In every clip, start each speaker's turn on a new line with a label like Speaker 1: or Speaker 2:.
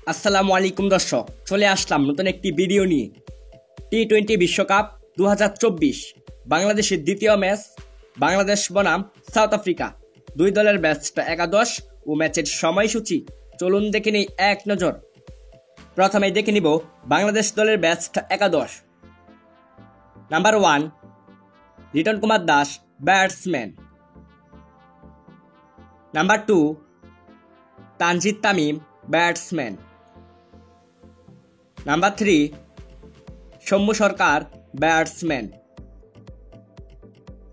Speaker 1: আসসালামু আলাইকুম দর্শক, চলে আসলাম নতুন একটি ভিডিও নিয়ে। টি-20 বিশ্বকাপ 2024 বাংলাদেশের দ্বিতীয় ম্যাচ, বাংলাদেশ বনাম সাউথ আফ্রিকা। দুই দলের ম্যাচটা একাদশ ও ম্যাচের সময়সূচি চলুন দেখে নেই এক নজর। প্রথমে দেখে নিব বাংলাদেশ দলের ম্যাচটা একাদশ। Number 1 Liton Kumar Das, batsman. Number 2 Tanzid Tamim, batsman. Number 3 Soumya Sarkar, batsman.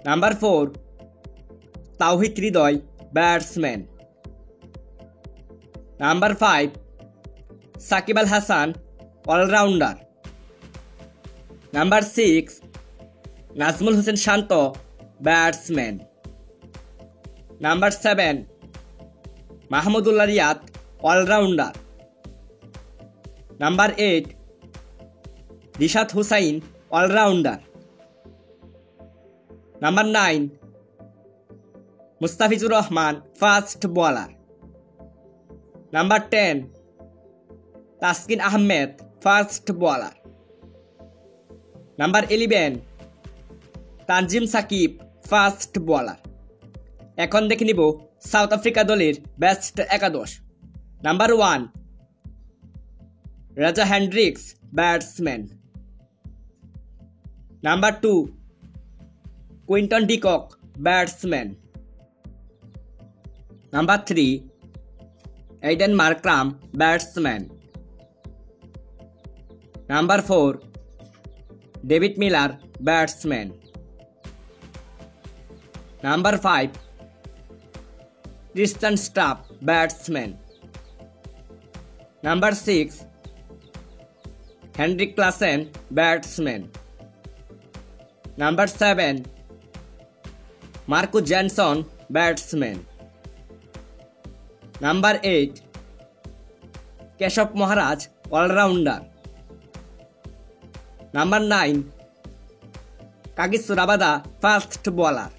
Speaker 1: Number 4 Towhid Hridoy, batsman. Number 5 Shakib Al Hasan, allrounder. Number 6 Najmul Hossain Shanto, batsman. Number 7 Mahmudullah Riyad, allrounder. Number 8 Rishad Hossain, allrounder. Number 9 Mustafizur Rahman, fast bowler. Number 10 Taskin Ahmed, fast bowler. Number 11 Tanzim Sakib, fast bowler. এখন দেখে নিব সাউথ আফ্রিকা দলের বেস্ট একাদশ। Number 1 Reeza Hendricks, batsman. Number 2 Quinton de Kock, batsman. Number 3 Aiden Markram, batsman. Number 4 David Miller, batsman. Number 5 Tristan Stubbs, batsman. Number 6 Heinrich Klaasen, batsman. Number 7 Marcus Jansen, batsman. Number 8 Keshav Maharaj, allrounder. Number 9 Kagiso Rabada, fast bowler.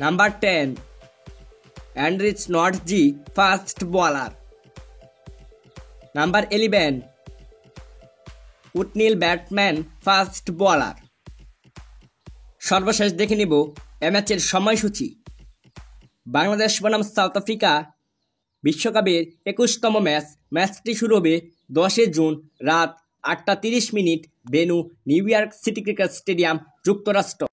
Speaker 1: Number 10 Anrich Nortje, fast bowler. Number 11 Ottniel Baartman, fast bowler. সর্বশেষ দেখে নিব এ ম্যাচের সময়সূচি। বাংলাদেশ বনাম south Africa বিশ্বকাপের 21তম ম্যাচটি শুরু হবে 10 জুন রাত 8টা 30 minute, venue new York city cricket stadium, যুক্তরাষ্ট্র।